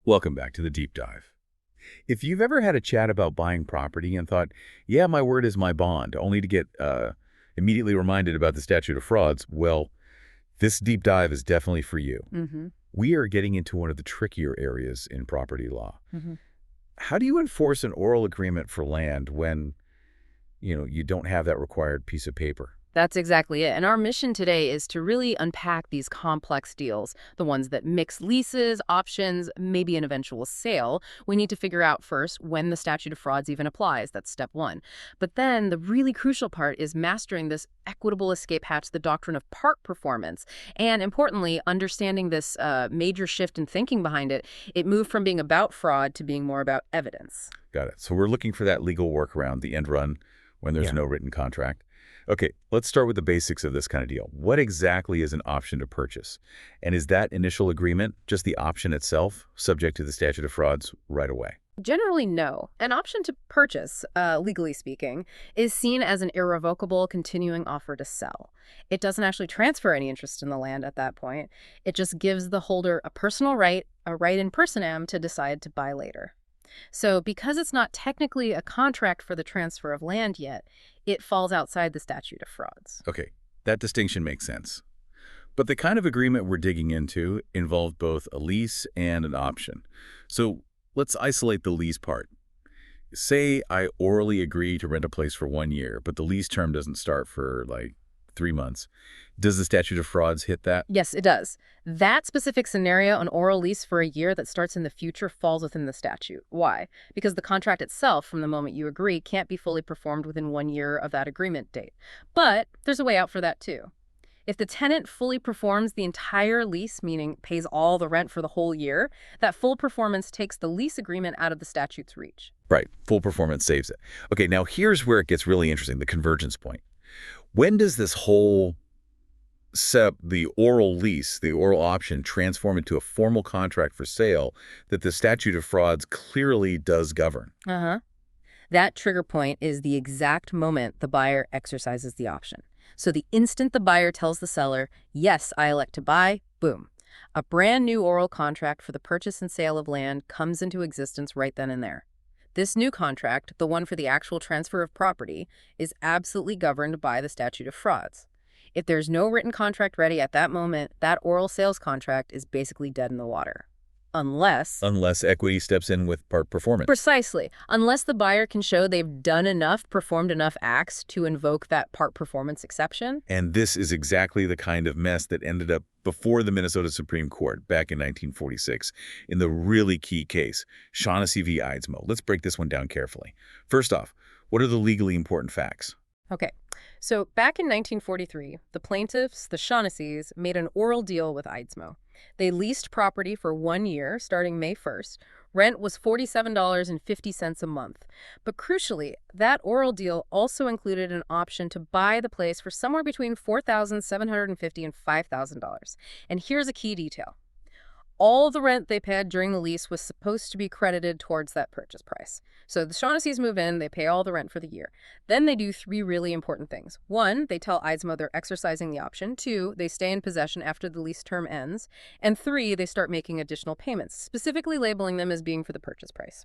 Welcome back to the deep dive. If you've ever had a chat about buying property and thought, yeah, my word is my bond, only to get immediately reminded about the statute of frauds, well, this deep dive is definitely for you. Mm-hmm. We are getting into one of the trickier areas in property law. Mm-hmm. How do you enforce an oral agreement for land when, you don't have that required piece of paper? That's exactly it. And our mission today is to really unpack these complex deals, the ones that mix leases, options, maybe an eventual sale. We need to figure out first when the statute of frauds even applies. That's step one. But then the really crucial part is mastering this equitable escape hatch, the doctrine of part performance. And importantly, understanding this major shift in thinking behind it. It moved from being about fraud to being more about evidence. Got it. So we're looking for that legal workaround, the end run, when there's Yeah. no written contract. Okay, let's start with the basics of this kind of deal. What exactly is an option to purchase? And is that initial agreement just the option itself, subject to the statute of frauds right away? Generally, no. An option to purchase, legally speaking, is seen as an irrevocable continuing offer to sell. It doesn't actually transfer any interest in the land at that point. It just gives the holder a personal right, a right in personam to decide to buy later. So because it's not technically a contract for the transfer of land yet, it falls outside the statute of frauds. Okay, that distinction makes sense. But the kind of agreement we're digging into involved both a lease and an option. So let's isolate the lease part. Say I orally agree to rent a place for 1 year, but the lease term doesn't start for like 3 months. Does the statute of frauds hit that? Yes, it does. That specific scenario, an oral lease for a year that starts in the future, falls within the statute. Why? Because the contract itself, from the moment you agree, can't be fully performed within 1 year of that agreement date. But there's a way out for that, too. If the tenant fully performs the entire lease, meaning pays all the rent for the whole year, that full performance takes the lease agreement out of the statute's reach. Right, full performance saves it. Okay, now here's where it gets really interesting, the convergence point. When does this whole the oral lease, the oral option, transform into a formal contract for sale that the statute of frauds clearly does govern? Uh-huh. That trigger point is the exact moment the buyer exercises the option. So the instant the buyer tells the seller, yes, I elect to buy, boom. A brand new oral contract for the purchase and sale of land comes into existence right then and there. This new contract, the one for the actual transfer of property, is absolutely governed by the statute of frauds. If there's no written contract ready at that moment, that oral sales contract is basically dead in the water. Unless Equity steps in with part performance. Precisely. Unless the buyer can show they've done enough, performed enough acts to invoke that part performance exception. And this is exactly the kind of mess that ended up before the Minnesota Supreme Court back in 1946 in the really key case, Shaughnessy v. Eidsmoe. Let's break this one down carefully. First off, what are the legally important facts? Okay. So back in 1943, the plaintiffs, the Shaughnessy's, made an oral deal with Eidsmoe. They leased property for 1 year, starting May 1st. Rent was $47.50 a month. But crucially, that oral deal also included an option to buy the place for somewhere between $4,750 and $5,000. And here's a key detail. All the rent they paid during the lease was supposed to be credited towards that purchase price. So the Shaughnessy's move in, they pay all the rent for the year. Then they do 3 really important things. 1, they tell Eidsmoe they're exercising the option. 2, they stay in possession after the lease term ends. And 3, they start making additional payments, specifically labeling them as being for the purchase price.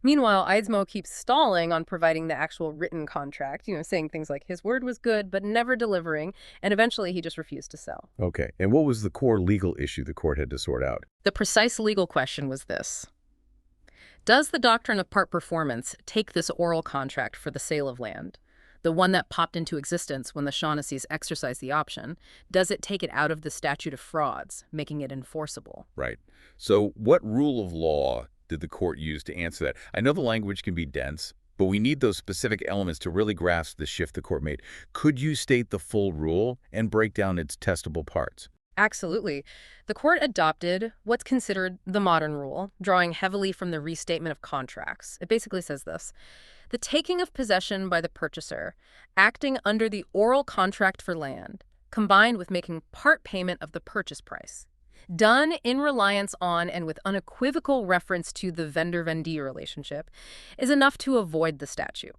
Meanwhile, Eidsmoe keeps stalling on providing the actual written contract, saying things like his word was good, but never delivering, and eventually he just refused to sell. Okay, and what was the core legal issue the court had to sort out? The precise legal question was this. Does the doctrine of part performance take this oral contract for the sale of land, the one that popped into existence when the Shaughnessy's exercised the option, does it take it out of the statute of frauds, making it enforceable? Right. So what rule of law did the court use to answer that? I know the language can be dense, but we need those specific elements to really grasp the shift the court made. Could you state the full rule and break down its testable parts? Absolutely. The court adopted what's considered the modern rule, drawing heavily from the restatement of contracts. It basically says this. The taking of possession by the purchaser, acting under the oral contract for land, combined with making part payment of the purchase price, done in reliance on and with unequivocal reference to the vendor-vendee relationship, is enough to avoid the statute.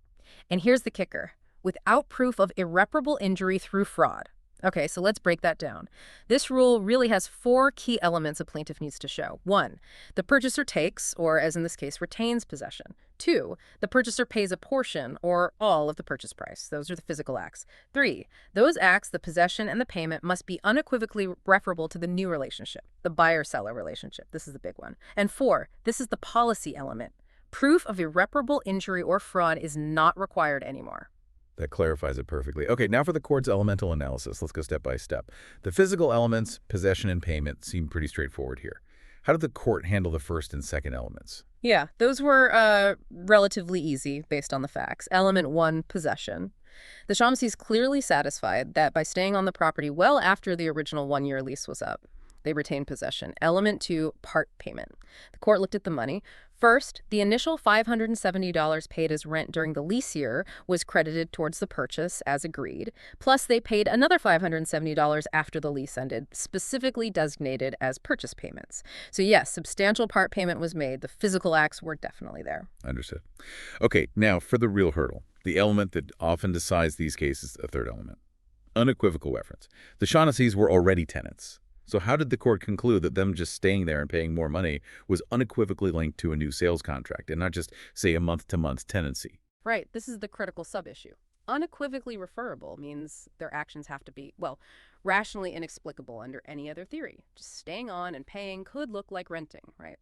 And here's the kicker. Without proof of irreparable injury through fraud. Okay, so let's break that down. This rule really has four key elements a plaintiff needs to show. One, the purchaser takes, or as in this case, retains possession. Two, the purchaser pays a portion or all of the purchase price. Those are the physical acts. Three, those acts, the possession and the payment, must be unequivocally referable to the new relationship, the buyer-seller relationship. This is the big one. And four, this is the policy element. Proof of irreparable injury or fraud is not required anymore. That clarifies it perfectly. Okay, now for the court's elemental analysis. Let's go step by step. The physical elements, possession and payment, seem pretty straightforward here. How did the court handle the first and second elements? Yeah, those were relatively easy based on the facts. Element one, possession. The Shaughnessy's clearly satisfied that by staying on the property well after the original one-year lease was up, they retained possession. Element two, part payment. The court looked at the money. First, the initial $570 paid as rent during the lease year was credited towards the purchase as agreed. Plus, they paid another $570 after the lease ended, specifically designated as purchase payments. So yes, substantial part payment was made. The physical acts were definitely there. Understood. Okay, now for the real hurdle, the element that often decides these cases, a third element. Unequivocal reference. The Shaughnessy's were already tenants. So how did the court conclude that them just staying there and paying more money was unequivocally linked to a new sales contract and not just, say, a month-to-month tenancy? Right, this is the critical sub-issue. Unequivocally referable means their actions have to be, well, rationally inexplicable under any other theory. Just staying on and paying could look like renting, right?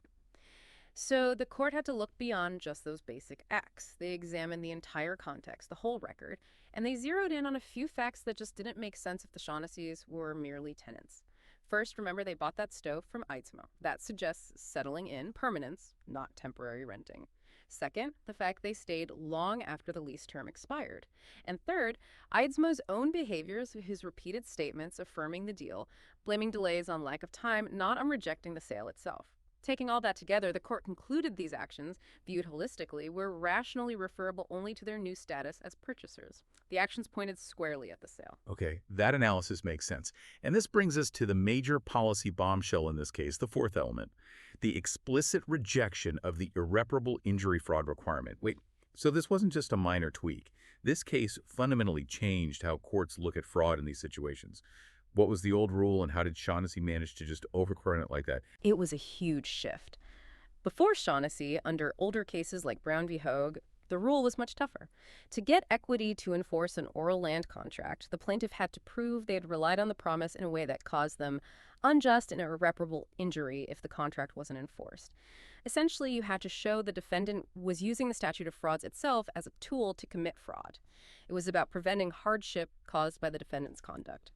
So the court had to look beyond just those basic acts. They examined the entire context, the whole record, and they zeroed in on a few facts that just didn't make sense if the Shaughnessy's were merely tenants. First, remember they bought that stove from Eidsmoe. That suggests settling in, permanence, not temporary renting. Second, the fact they stayed long after the lease term expired. And third, Eidsmoe's own behaviors, his repeated statements affirming the deal, blaming delays on lack of time, not on rejecting the sale itself. Taking all that together, the court concluded these actions, viewed holistically, were rationally referable only to their new status as purchasers. The actions pointed squarely at the sale. Okay, that analysis makes sense. And this brings us to the major policy bombshell in this case, the fourth element, the explicit rejection of the irreparable injury fraud requirement. Wait, so this wasn't just a minor tweak. This case fundamentally changed how courts look at fraud in these situations. What was the old rule and how did Shaughnessy manage to just overturn it like that? It was a huge shift. Before Shaughnessy, under older cases like Brown v. Hogue, the rule was much tougher. To get equity to enforce an oral land contract, the plaintiff had to prove they had relied on the promise in a way that caused them unjust and irreparable injury if the contract wasn't enforced. Essentially, you had to show the defendant was using the statute of frauds itself as a tool to commit fraud. It was about preventing hardship caused by the defendant's conduct.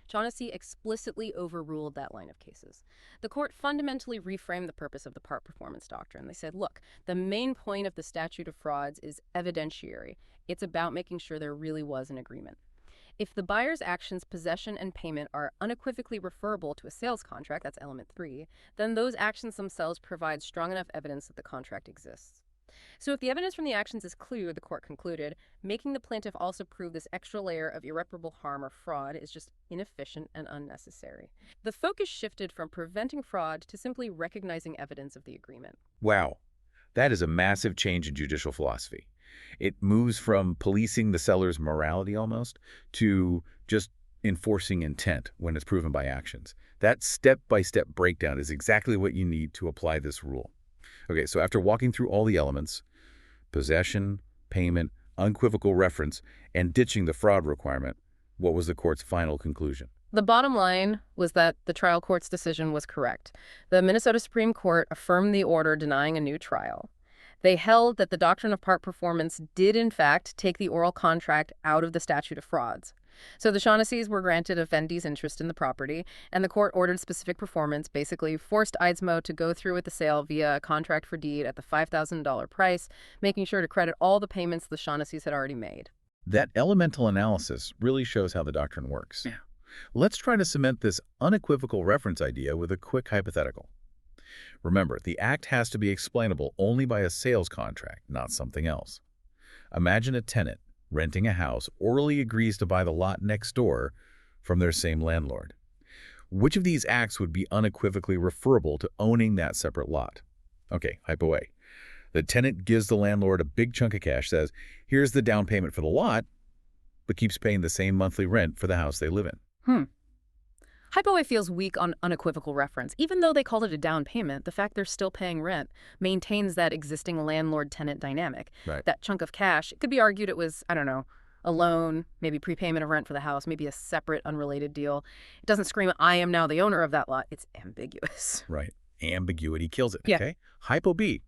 Shaughnessy explicitly overruled that line of cases. The court fundamentally reframed the purpose of the part performance doctrine. They said, look, the main point of the statute of frauds is evidentiary. It's about making sure there really was an agreement. If the buyer's actions, possession, and payment are unequivocally referable to a sales contract, that's element 3, then those actions themselves provide strong enough evidence that the contract exists. So if the evidence from the actions is clear, the court concluded, making the plaintiff also prove this extra layer of irreparable harm or fraud is just inefficient and unnecessary. The focus shifted from preventing fraud to simply recognizing evidence of the agreement. Wow, that is a massive change in judicial philosophy. It moves from policing the seller's morality almost to just enforcing intent when it's proven by actions. That step-by-step breakdown is exactly what you need to apply this rule. Okay, so after walking through all the elements, possession, payment, unequivocal reference, and ditching the fraud requirement, what was the court's final conclusion? The bottom line was that the trial court's decision was correct. The Minnesota Supreme Court affirmed the order denying a new trial. They held that the doctrine of part performance did, in fact, take the oral contract out of the statute of frauds. So the Shaughnessy's were granted Effendi's interest in the property, and the court ordered specific performance, basically forced Eidsmoe to go through with the sale via a contract for deed at the $5,000 price, making sure to credit all the payments the Shaughnessy's had already made. That elemental analysis really shows how the doctrine works. Yeah. Let's try to cement this unequivocal reference idea with a quick hypothetical. Remember, the act has to be explainable only by a sales contract, not something else. Imagine a tenant renting a house orally agrees to buy the lot next door from their same landlord. Which of these acts would be unequivocally referable to owning that separate lot? Okay, hypo A. The tenant gives the landlord a big chunk of cash, says, here's the down payment for the lot, but keeps paying the same monthly rent for the house they live in. Hmm. Hypo feels weak on unequivocal reference. Even though they called it a down payment, the fact they're still paying rent maintains that existing landlord-tenant dynamic. Right. That chunk of cash, it could be argued it was, I don't know, a loan, maybe prepayment of rent for the house, maybe a separate, unrelated deal. It doesn't scream, I am now the owner of that lot. It's ambiguous. Right. Ambiguity kills it, Yeah. okay? Hypo B.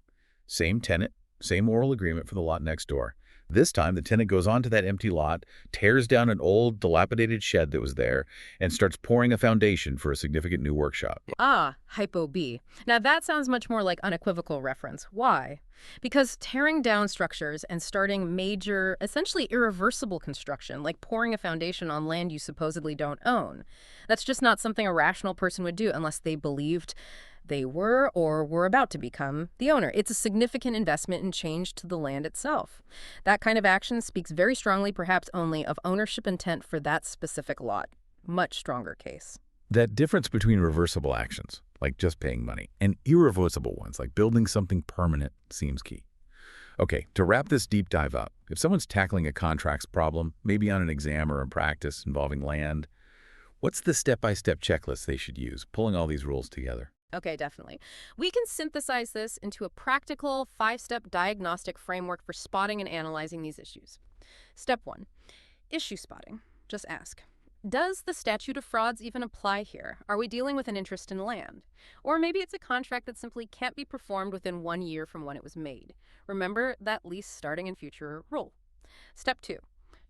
Same tenant, same oral agreement for the lot next door. This time, the tenant goes onto that empty lot, tears down an old, dilapidated shed that was there, and starts pouring a foundation for a significant new workshop. Ah, hypo B. Now that sounds much more like unequivocal reference. Why? Because tearing down structures and starting major, essentially irreversible construction, like pouring a foundation on land you supposedly don't own, that's just not something a rational person would do unless they believed they were or were about to become the owner. It's a significant investment and change to the land itself. That kind of action speaks very strongly, perhaps only, of ownership intent for that specific lot. Much stronger case. That difference between reversible actions, like just paying money, and irreversible ones, like building something permanent, seems key. Okay, to wrap this deep dive up, if someone's tackling a contracts problem, maybe on an exam or a practice involving land, what's the step-by-step checklist they should use, pulling all these rules together? Okay, definitely. We can synthesize this into a practical 5-step diagnostic framework for spotting and analyzing these issues. Step 1. Issue spotting. Just ask, does the statute of frauds even apply here? Are we dealing with an interest in land? Or maybe it's a contract that simply can't be performed within 1 year from when it was made. Remember that lease starting in future rule. Step 2.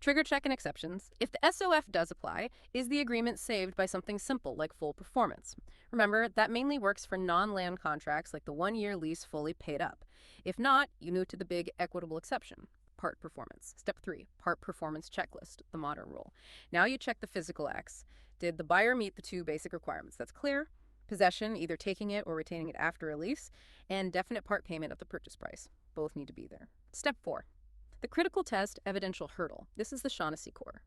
Trigger check and exceptions. If the SOF does apply, is the agreement saved by something simple like full performance? Remember, that mainly works for non-land contracts like the 1-year lease fully paid up. If not, you move to the big equitable exception, part performance. Step 3, part performance checklist, the modern rule. Now you check the physical acts. Did the buyer meet the 2 basic requirements? That's clear. Possession, either taking it or retaining it after a lease, and definite part payment of the purchase price. Both need to be there. Step 4. The critical test, evidential hurdle. This is the Shaughnessy core.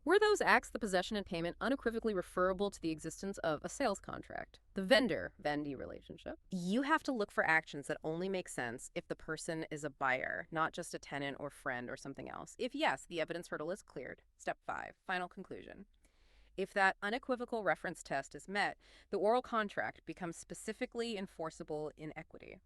Were those acts, the possession and payment, unequivocally referable to the existence of a sales contract? The vendor-vendee relationship. You have to look for actions that only make sense if the person is a buyer, not just a tenant or friend or something else. If yes, the evidence hurdle is cleared. Step 5, final conclusion. If that unequivocal reference test is met, the oral contract becomes specifically enforceable in equity.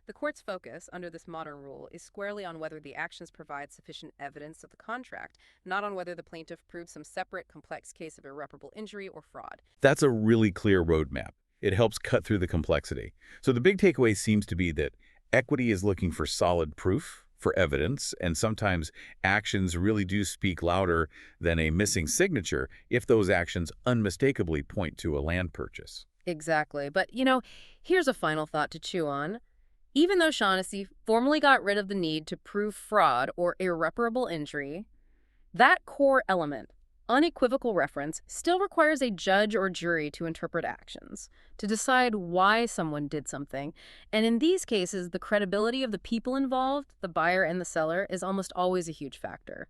The court's focus, under this modern rule, is squarely on whether the actions provide sufficient evidence of the contract, not on whether the plaintiff proved some separate, complex case of irreparable injury or fraud. That's a really clear roadmap. It helps cut through the complexity. So the big takeaway seems to be that equity is looking for solid proof, for evidence, and sometimes actions really do speak louder than a missing signature if those actions unmistakably point to a land purchase. Exactly. But, here's a final thought to chew on. Even though Shaughnessy formally got rid of the need to prove fraud or irreparable injury, that core element, unequivocal reference, still requires a judge or jury to interpret actions, to decide why someone did something. And in these cases, the credibility of the people involved, the buyer and the seller, is almost always a huge factor.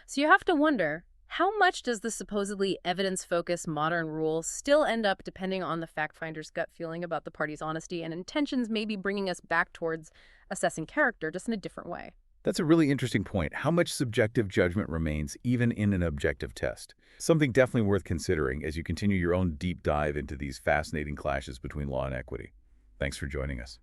So you have to wonder, how much does the supposedly evidence-focused modern rule still end up depending on the fact finder's gut feeling about the party's honesty and intentions, maybe bringing us back towards assessing character just in a different way? That's a really interesting point. How much subjective judgment remains even in an objective test? Something definitely worth considering as you continue your own deep dive into these fascinating clashes between law and equity. Thanks for joining us.